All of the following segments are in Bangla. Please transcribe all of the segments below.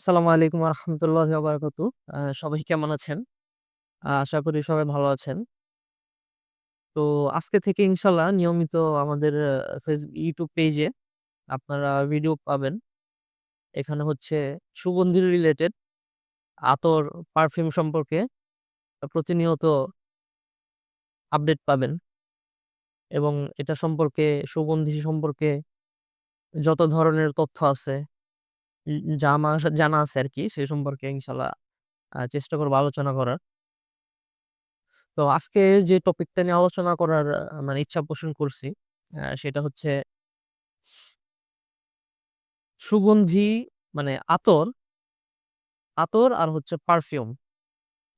আসসালামু আলাইকুম ওয়া রাহমাতুল্লাহি ওয়া বারাকাতুহু। সবাই কেমন আছেন? আশা করি সবাই ভালো আছেন। তো আজকে থেকে ইনশাআল্লাহ নিয়মিত আমাদের YouTube পেজে আপনারা ভিডিও পাবেন। এখানে হচ্ছে সুগন্ধি রিলেটেড আতর, পারফিউম সম্পর্কে প্রতিনিয়ত আপডেট পাবেন এবং এটা সম্পর্কে সুগন্ধি সম্পর্কে যত ধরনের তথ্য আছে, যা আমার জানা আছে আরকি সে সম্পর্কে ইনশাআল্লাহ চেষ্টা করব আলোচনা করার। তো আজকে যে টপিকটা নিয়ে আলোচনা করার মানে ইচ্ছা পোষণ করছি, সেটা হচ্ছে সুগন্ধি মানে আতর আর হচ্ছে পারফিউম।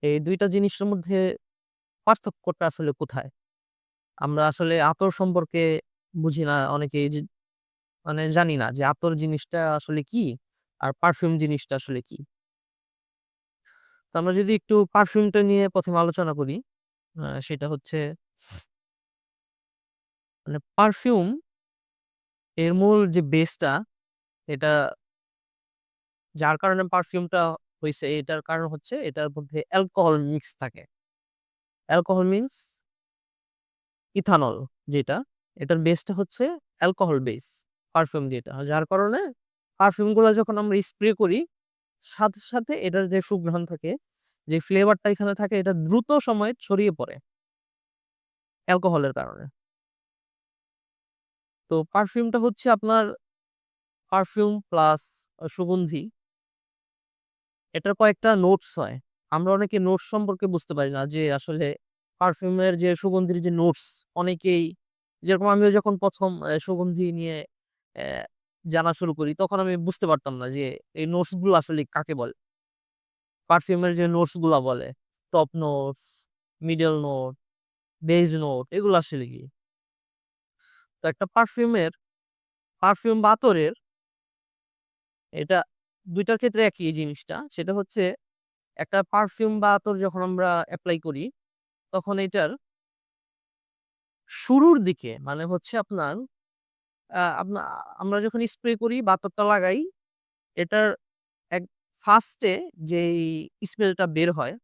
এই ২ টা জিনিসের মধ্যে পার্থক্যটা আসলে কোথায়? আমরা আসলে আতর সম্পর্কে বুঝি না অনেকেই মানে জানি না যে আতর জিনিসটা আসলে কি? আর পারফিউম জিনিসটা আসলে কি? তো আমরা যদি একটু পারফিউমটা নিয়ে ১ম এ আলোচনা করি, সেটা হচ্ছে মানে পারফিউম এর মূল যে বেসটা এটা যার কারণে পারফিউমটা হইছে এটার কারণ হচ্ছে এটার মধ্যে অ্যালকোহল মিক্স থাকে। অ্যালকোহল মিনস ইথানল যেটা, এটার বেসটা হচ্ছে অ্যালকোহল বেস পারফিউম যেটা। যার কারণে পারফিউম গুলা যখন আমরা স্প্রে করি সাথে, সাথে এটার যে সুঘ্রাণ থাকে, যে ফ্লেভারটা এখানে থাকে এটা দ্রুত সময়ে ছড়িয়ে পড়ে অ্যালকোহলের কারণে। তো পারফিউমটা হচ্ছে আপনার পারফিউম প্লাস সুগন্ধি এটার কয়েকটা নোটস হয়। আমরা অনেকে নোটস সম্পর্কে বুঝতে পারি না যে আসলে পারফিউমের যে সুগন্ধির যে নোটস অনেকেই যেরকম আমিও যখন ১ম সুগন্ধি নিয়ে অ্যা জানা শুরু করি তখন আমি বুঝতে পারতাম না যে এই নোটস গুলো আসলে কাকে বলে। পারফিউমের যে নোটস গুলা বলে top notes, middle note, base note এগুলো আসলে কি? তো একটা পারফিউম বা আতরের এটা ২ টার ক্ষেত্রে একই এই জিনিসটা। সেটা হচ্ছে একটা পারফিউম বা আতর যখন আমরা এপ্লাই করি তখন এটার শুরুর দিকে মানে হচ্ছে আপনার আ আপনা আমরা যখন স্প্রে করি বা আতরটা লাগাই, এটার এক ফার্স্ট এ যেই স্মেলটা বের হয়,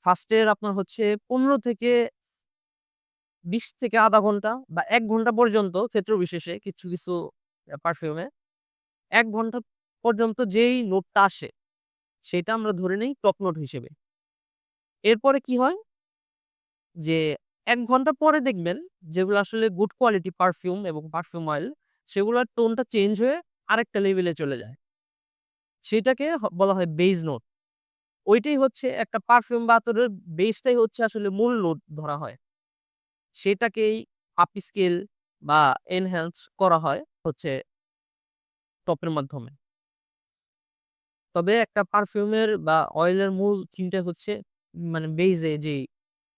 ফার্স্ট এর আপনার হচ্ছে ১৫ থেকে ২০ থেকে ০.৫ ঘন্টা বা ১ ঘন্টা পর্যন্ত ক্ষেত্র বিশেষে কিছু, কিছু পারফিউমে ১ ঘন্টা পর্যন্ত যেই নোটটা আসে, সেটা আমরা ধরে নেই টপ নোট হিসেবে। এরপরে কি হয়? যে ১ ঘন্টা পরে দেখবেন যেগুলো আসলে গুড কোয়ালিটি পারফিউম এবং পারফিউম অয়েল সেগুলার টোনটা চেঞ্জ হয়ে আরেকটা লেভেলে চলে যায়। সেটাকে বলা হয় বেজ নোট। ওইটাই হচ্ছে একটা পারফিউম বা আতরের বেসটাই হচ্ছে আসলে মূল নোট ধরা হয়। সেটাকেই আপ স্কেল বা এনহ্যান্স করা হয় হচ্ছে টপের মাধ্যমে। তবে একটা পারফিউমের বা অয়েলের মূল থিমটা হচ্ছে মানে বেইজে যেই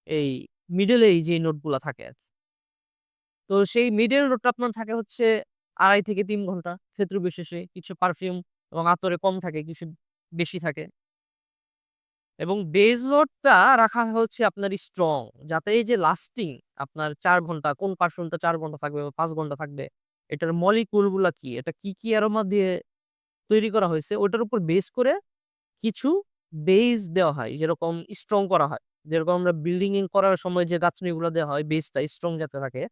এই মিডল এই যে নোটগুলা থাকে আরকি। তো সেই মিডল নোটটা আপনার থাকে হচ্ছে ২.৫ থেকে ৩ ঘন্টা ক্ষেত্র বিশেষে। কিছু পারফিউম এবং আতরে কম থাকে, কিছু বেশি থাকে। এবং বেজ নোটটা রাখা হচ্ছে আপনার স্ট্রং। যাতে এই যে লাস্টিং আপনার ৪ ঘন্টা কোন পারফিউমটা ৪ ঘন্টা থাকবে বা ৫ ঘন্টা থাকবে। এটার মলিকিউল গুলা কি? এটা কি অ্যারোমা দিয়ে তৈরি করা হয়েছে ওটার উপর বেস করে কিছু বেইস দেওয়া হয়। যেরকম স্ট্রং করা হয়। যেরকম আমরা বিল্ডিং করার সময় যে গাঁথনিগুলো দেওয়া হয় বেসটা স্ট্রং যাতে থাকে।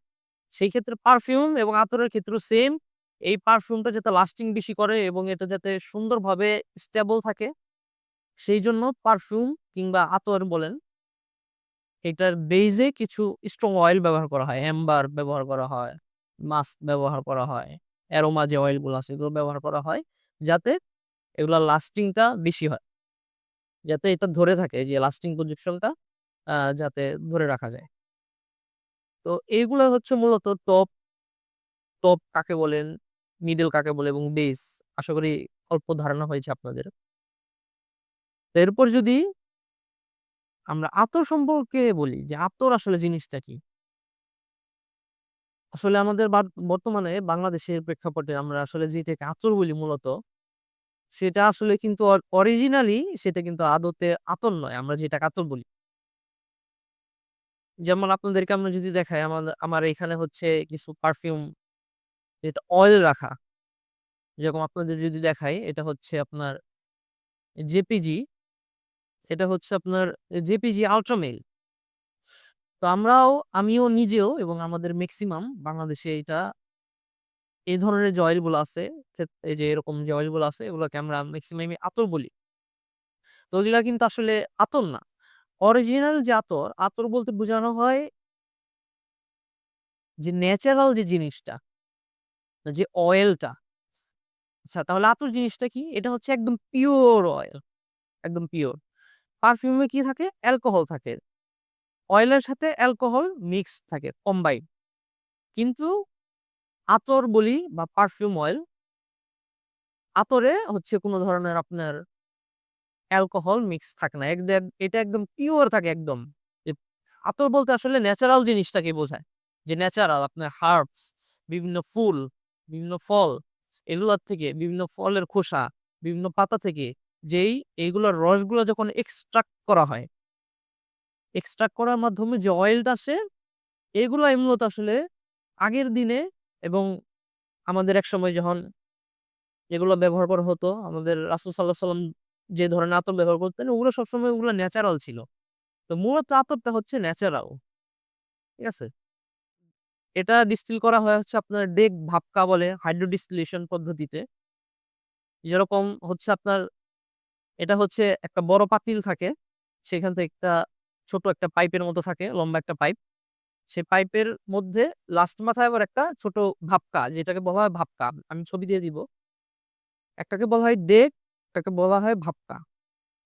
সেই ক্ষেত্রে পারফিউম এবং আতরের ক্ষেত্রেও সেম। এই পারফিউমটা যাতে লাস্টিং বেশি করে এবং এটা যাতে সুন্দরভাবে স্টেবল থাকে সেইজন্য পারফিউম কিংবা আতর বলেন, এটার বেইজে কিছু স্ট্রং অয়েল ব্যবহার করা হয়। এম্বার ব্যবহার করা হয়, মাস্ক ব্যবহার করা হয়, অ্যারোমা যে অয়েলগুলো আছে এগুলো ব্যবহার করা হয়। যাতে এগুলার লাস্টিংটা বেশি হয়। যাতে এটা ধরে থাকে যে লাস্টিং পজিশনটা যাতে ধরে রাখা যায়। তো এগুলা হচ্ছে মূলত টপ কাকে বলেন, মিডল কাকে বলে এবং বেস। আশা করি অল্প ধারণা হয়েছে আপনাদের। তো এরপর যদি আমরা আতর সম্পর্কে বলি যে আতর আসলে জিনিসটা কি? আসলে আমাদের বর্তমানে বাংলাদেশের প্রেক্ষাপটে আমরা আসলে যেটাকে আতর বলি মূলত, সেটা আসলে কিন্তু অরিজিনালি সেটা কিন্তু আদতে আতর নয়। আমরা যেটাকে আতর বলি। যেমন আপনাদেরকে আমরা যদি দেখাই আমার এখানে হচ্ছে কিছু পারফিউম যেটা অয়েল রাখা। যেরকম আপনাদের যদি দেখাই এটা হচ্ছে আপনার জেপিজি, এটা হচ্ছে আপনার জেপিজি আল্ট্রামেইল। তো আমিও নিজেও এবং আমাদের মেক্সিমাম বাংলাদেশে এই ধরনের যে অয়েলগুলো আছে, এই যে এরকম যে অয়েলগুলো আছে এগুলোকে আমরা মেক্সিমামই আতর বলি। তো ওগুলা কিন্তু আসলে আতর না। অরিজিনাল যে আতর বলতে বোঝানো হয় যে ন্যাচারাল যে জিনিসটা, যে অয়েলটা। আচ্ছা, তাহলে আতর জিনিসটা কি? এটা হচ্ছে একদম পিওর অয়েল, একদম পিওর। পারফিউমে কি থাকে? অ্যালকোহল থাকে। অয়েলের সাথে অ্যালকোহল মিক্স থাকে, কম্বাইন্ড। কিন্তু আতর বলি বা পারফিউম অয়েল, আতরে হচ্ছে কোন ধরনের আপনার অ্যালকোহল মিক্স থাকে না। এটা একদম পিওর থাকে একদম। যে আতর বলতে আসলে ন্যাচারাল জিনিসটাকে বোঝায়। যে ন্যাচারাল আপনার হার্বস, বিভিন্ন ফুল, বিভিন্ন ফল, এগুলার থেকে বিভিন্ন ফলের খোসা, বিভিন্ন পাতা থেকে এইগুলোর রসগুলো যখন এক্সট্রাক্ট করা হয়, এক্সট্রাক্ট করার মাধ্যমে যে অয়েলটা আসে, এগুলাই মূলত আসলে আগের দিনে এবং আমাদের একসময় যখন এগুলো ব্যবহার করা হতো, আমাদের রাসূল সাল্লাল্লাহু আলাইহি ওয়াসাল্লাম যে ধরনের আতর ব্যবহার করতেন, ওগুলো সবসময় ওগুলো ন্যাচারাল ছিল। তো মূলত আতরটা হচ্ছে ন্যাচারাল। ঠিক আছে? এটা ডিস্টিল করা হয় হচ্ছে আপনার ডেক ভাপকা বলে হাইড্রো ডিস্টিলেশন পদ্ধতিতে। যেরকম হচ্ছে আপনার এটা হচ্ছে একটা বড় পাতিল থাকে। সেখান থেকে ছোট একটা পাইপের মতো থাকে, লম্বা একটা পাইপ। সেই পাইপের মধ্যে লাস্ট মাথায় আবার একটা ছোট ভাপকা, যেটাকে বলা হয় ভাপকা। আমি ছবি দিয়ে দিব। একটাকে বলা হয় ডেক, একটাকে বলা হয় ভাপকা।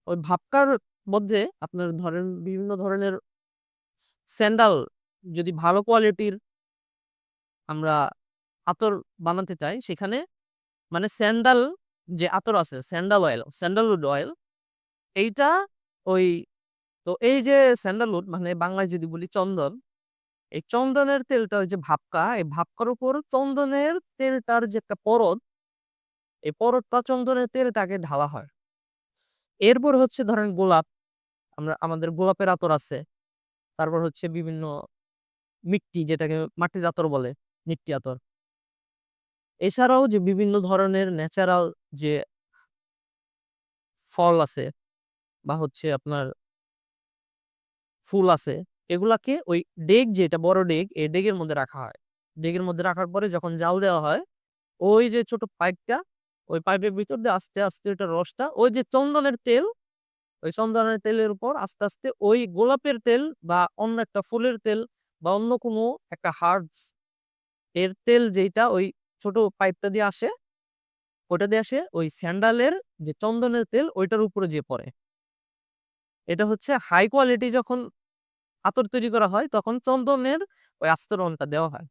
ওই ভাপকার মধ্যে আপনার ধরেন বিভিন্ন ধরনের স্যান্ডাল, যদি ভালো কোয়ালিটির আমরা আতর বানাতে চাই, সেখানে মানে স্যান্ডাল যে আতর আছে, স্যান্ডাল অয়েল, স্যান্ডালউড অয়েল, এইটা ওই তো এই যে স্যান্ডালউড মানে বাংলায় যদি বলি চন্দন, এই চন্দনের তেলটা ওই যে ভাপকা, এই ভাপকার উপর চন্দনের তেলটার যে একটা পরত, এই পরতটা চন্দনের তেলটাকে ঢালা হয়। এরপর হচ্ছে ধরেন গোলাপ, আমাদের গোলাপের আতর আছে। তারপর হচ্ছে বিভিন্ন মিট্টি, যেটাকে মাটির আতর বলে, মিট্টি আতর। এছাড়াও যে বিভিন্ন ধরনের ন্যাচারাল যে ফল আছে বা হচ্ছে আপনার ফুল আছে, এগুলাকে ওই ডেক, যেটা বড় ডেক, এই ডেকের মধ্যে রাখা হয়। ডেকের মধ্যে রাখার পরে যখন জাল দেওয়া হয়, ওই যে ছোট পাইপটা, ওই পাইপের ভিতর দিয়ে আস্তে, আস্তে ওইটার রসটা ওই যে চন্দনের তেল, ওই চন্দনের তেলের উপর আস্তে, আস্তে ওই গোলাপের তেল বা অন্য একটা ফুলের তেল বা অন্য কোনো একটা হার্বস এর তেল, যেইটা ওই ছোট পাইপটা দিয়ে আসে, ওটা দিয়ে আসে ওই স্যান্ডালের যে চন্দনের তেল, ওইটার উপরে যেয়ে পড়ে। এটা হচ্ছে হাই কোয়ালিটি যখন আতর তৈরি করা হয়, তখন চন্দনের ওই আস্তরণটা দেওয়া হয়।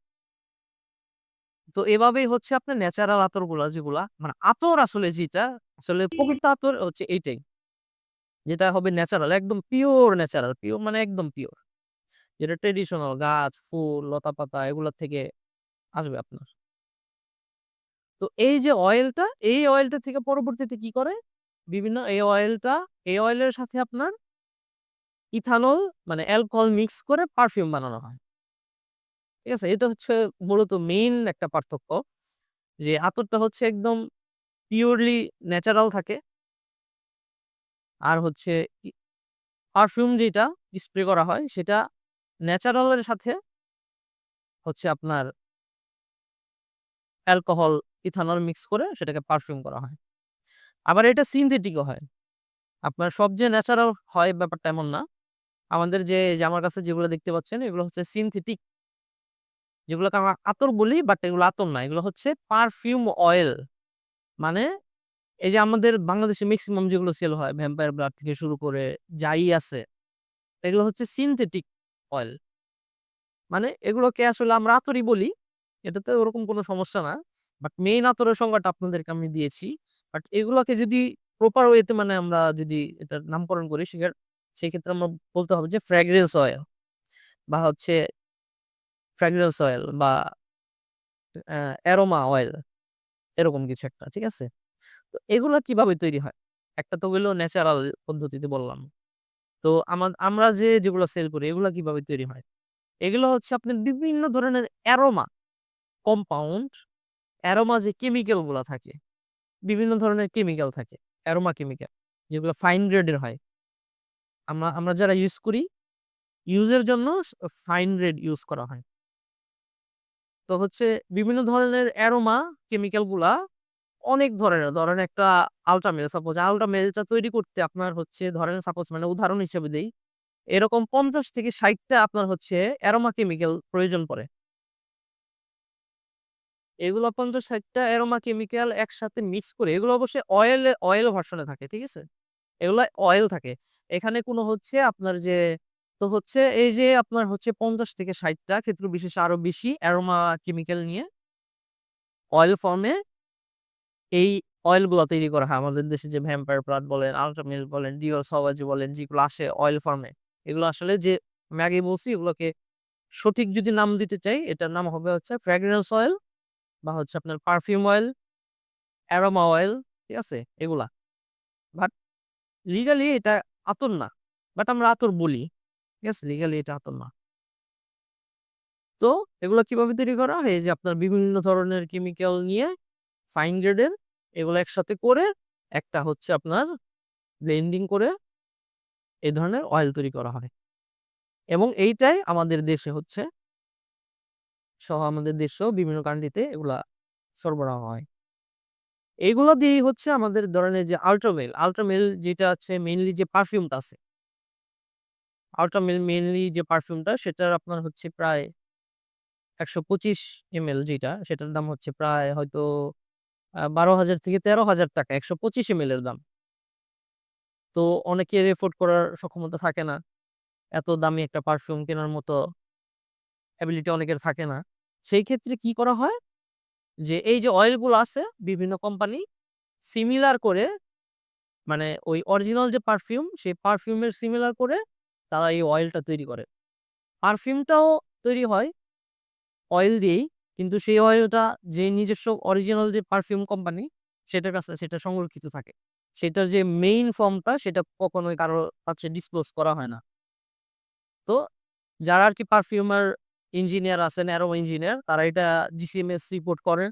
তো এভাবেই হচ্ছে আপনার ন্যাচারাল আতরগুলা, যেগুলা মানে আতর আসলে যেটা, আসলে প্রকৃত আতর হচ্ছে এইটাই। যেটা হবে ন্যাচারাল, একদম পিওর ন্যাচারাল, পিওর মানে একদম পিওর। যেটা ট্র্যাডিশনাল গাছ, ফুল, লতাপাতা এগুলা থেকে আসবে আপনার। তো এই যে অয়েলটা, এই অয়েলটা থেকে পরবর্তীতে কি করে? বিভিন্ন এই অয়েলের সাথে আপনার ইথানল মানে অ্যালকোহল মিক্স করে পারফিউম বানানো হয়। ঠিক আছে? এটা হচ্ছে মূলত মেইন একটা পার্থক্য। যে আতরটা হচ্ছে একদম পিওরলি ন্যাচারাল থাকে। আর হচ্ছে ই পারফিউম যেটা স্প্রে করা হয়, সেটা ন্যাচারাল এর সাথে হচ্ছে আপনার অ্যালকোহল, ইথানল মিক্স করে সেটাকে পারফিউম করা হয়। আবার এটা সিনথেটিকও হয়। আপনার সব যে ন্যাচারাল হয় ব্যাপারটা এমন না। আমাদের যে আমার কাছে যেগুলো দেখতে পাচ্ছেন, এগুলো হচ্ছে সিনথেটিক, যেগুলোকে আমরা আতর বলি, বাট এগুলো আতর না। এগুলো হচ্ছে পারফিউম অয়েল। মানে এই যে আমাদের বাংলাদেশে মেক্সিমাম যেগুলো সেল হয়, ভ্যাম্পায়ার ব্লাড থেকে শুরু করে যাই আছে, এগুলো হচ্ছে সিনথেটিক অয়েল। মানে এগুলোকে আসলে আমরা আতরই বলি। এটাতে ওরকম কোনো সমস্যা না। বাট মেইন আতরের সংজ্ঞাটা আপনাদেরকে আমি দিয়েছি। বাট এগুলোকে যদি প্রপার ওয়েতে মানে আমরা যদি এটার নামকরণ করি, সেক্ষেত্রে আমরা বলতে হবে যে ফ্র্যাগ্রেন্স অয়েল বা হচ্ছে ফ্র্যাগ্রেন্স অয়েল বা অ্যারোমা অয়েল, এরকম কিছু একটা। ঠিক আছে? তো এগুলা কিভাবে তৈরি হয়? একটা তো হইলো ন্যাচারাল পদ্ধতিতে বললাম। তো আমরা যেগুলো সেল করি, এগুলা কিভাবে তৈরি হয়? এগুলো হচ্ছে আপনার বিভিন্ন ধরনের অ্যারোমা কম্পাউন্ড, অ্যারোমা যে কেমিক্যাল গুলা থাকে, বিভিন্ন ধরনের কেমিক্যাল থাকে, অ্যারোমা কেমিক্যাল। যেগুলো ফাইন গ্রেডের হয়। আমরা যারা ইউজ করি, ইউজের জন্য ফাইন গ্রেড ইউজ করা হয়। তো হচ্ছে বিভিন্ন ধরনের অ্যারোমা কেমিক্যাল গুলা অনেক ধরনের। ধরেন একটা আল্ট্রামেল, সাপোজ আল্ট্রামেলটা তৈরি করতে আপনার হচ্ছে ধরেন সাপোজ মানে উদাহরণ হিসেবে দেই, এরকম ৫০ থেকে ৬০ টা আপনার হচ্ছে অ্যারোমা কেমিক্যাল প্রয়োজন পড়ে। এগুলো ৫০-৬০ টা অ্যারোমা কেমিক্যাল একসাথে মিক্স করে, এগুলো অবশ্যই অয়েল ভার্সন এ থাকে। ঠিক আছে? এগুলা অয়েল থাকে। এখানে কোনো হচ্ছে আপনার যে তো হচ্ছে এই যে আপনার হচ্ছে ৫০ থেকে ৬০ টা, ক্ষেত্র বিশেষে আরো বেশি অ্যারোমা কেমিক্যাল নিয়ে অয়েল ফর্ম এ এই অয়েল গুলা তৈরি করা হয়। আমাদের দেশে যে ভ্যাম্পায়ার প্লান্ট বলেন, আল্ট্রামেল বলেন, ডিওর সাওয়াজি বলেন, যেগুলো আসে অয়েল ফর্ম এ। এগুলো আসলে যে আমি আগেই বলছি, এগুলোকে সঠিক যদি নাম দিতে চাই, এটার নাম হবে হচ্ছে ফ্র্যাগ্রেন্স অয়েল বা হচ্ছে আপনার পারফিউম অয়েল, অ্যারোমা অয়েল। ঠিক আছে? এগুলা। বাট লিগালি এটা আতর না। বাট আমরা আতর বলি। ঠিক আছে? লিগালি এটা আতর না। তো এগুলো কিভাবে তৈরি করা হয়? এই যে আপনার বিভিন্ন ধরনের কেমিক্যাল নিয়ে ফাইন গ্রেডের এগুলো একসাথে করে একটা হচ্ছে আপনার ব্লেন্ডিং করে এই ধরনের অয়েল তৈরি করা হয়। এবং এইটাই আমাদের দেশে হচ্ছে আমাদের দেশেও বিভিন্ন কান্ট্রিতে এগুলা সরবরাহ হয়। এগুলা দিয়েই হচ্ছে আমাদের ধরেন এই যে আল্ট্রামেল যেটা হচ্ছে মেইনলি যে পারফিউমটা আছে। আল্ট্রামেল মেইনলি যে পারফিউমটা সেটার আপনার হচ্ছে প্রায় ১২৫ এমএল যেটা, সেটার দাম হচ্ছে প্রায় হয়তো ১২,০০০ থেকে ৳১৩,০০০, ১২৫ এমএল এর দাম। তো অনেকের এফোর্ড করার সক্ষমতা থাকে না। এত দামি একটা পারফিউম কেনার মতো এবিলিটি অনেকের থাকে না। সেই ক্ষেত্রে কি করা হয়? যে এই যে অয়েল গুলো আছে বিভিন্ন কোম্পানি সিমিলার করে, মানে ওই অরিজিনাল যে পারফিউম সেই পারফিউমের সিমিলার করে তারা এই অয়েলটা তৈরি করে। পারফিউমটাও তৈরি হয় অয়েল দিয়েই। কিন্তু সেই অয়েলটা যে নিজস্ব অরিজিনাল যে পারফিউম কোম্পানি সেটার কাছে সেটা সংরক্ষিত থাকে। সেটার যে মেইন ফর্মটা সেটা কখনোই কারো কাছে ডিসক্লোজ করা হয় না। তো যারা আরকি পারফিউমার ইঞ্জিনিয়ার আছেন, অ্যারোমা ইঞ্জিনিয়ার, তারা এটা জিসিএমএস রিপোর্ট করে।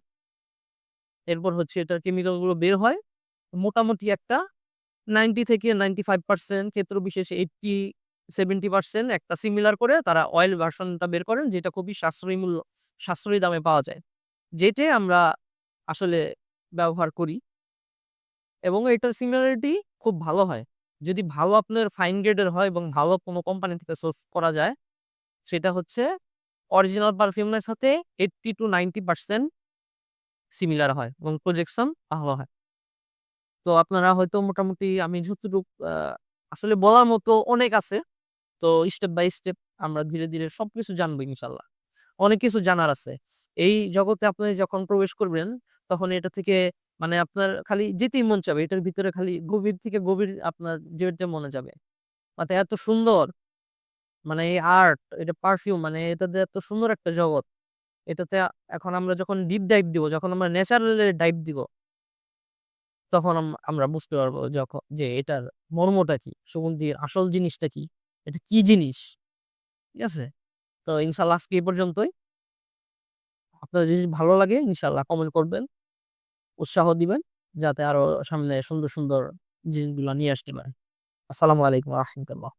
এরপর হচ্ছে এটার কেমিক্যাল গুলো বের হয়। মোটামুটি একটা 90 থেকে 95% ক্ষেত্র বিশেষে 80-70% একটা সিমিলার করে তারা অয়েল ভার্সনটা বের করেন, যেটা খুবই সাশ্রয়ী দামে পাওয়া যায়। যেটাই আমরা আসলে ব্যবহার করি এবং এটার সিমিলারিটি খুব ভালো হয়। যদি ভালো আপনার ফাইন গ্রেডের হয় এবং ভালো কোনো কোম্পানি থেকে সোর্স করা যায়, সেটা হচ্ছে অরিজিনাল পারফিউমের সাথে 80-90% সিমিলার হয় এবং প্রজেকশন ভালো হয়। তো আপনারা হয়তো মোটামুটি আমি যতটুক আসলে বলার মতো অনেক আছে। তো স্টেপ বাই স্টেপ আমরা ধীরে, ধীরে সবকিছু জানবো ইনশাআল্লাহ। অনেক কিছু জানার আছে। এই জগতে আপনি যখন প্রবেশ করবেন, তখন এটা থেকে মানে আপনার খালি যেতেই মন চাবে। এটার ভিতরে খালি গভীর থেকে গভীর আপনার যেতে মনে যাবে। মানে এত সুন্দর, মানে এই আর্ট, এটা পারফিউম, মানে এটাতে এত সুন্দর একটা জগৎ। এটাতে এখন আমরা যখন ডিপ ডাইভ দিব, যখন আমরা ন্যাচারাল এ ডাইভ দিব, তখন আমরা বুঝতে পারবো যে এটার মর্মটা কি? সুগন্ধির আসল জিনিসটা কি? এটা কি জিনিস? ঠিক আছে? তো ইনশাআল্লাহ আজকে এই পর্যন্তই। আপনার যদি ভালো লাগে ইনশাআল্লাহ কমেন্ট করবেন, উৎসাহ দিবেন, যাতে আরো সামনে সুন্দর, সুন্দর জিনিসগুলা নিয়ে আসতে পারি। আসসালামু আলাইকুম ওয়া রাহমাতুল্লাহ।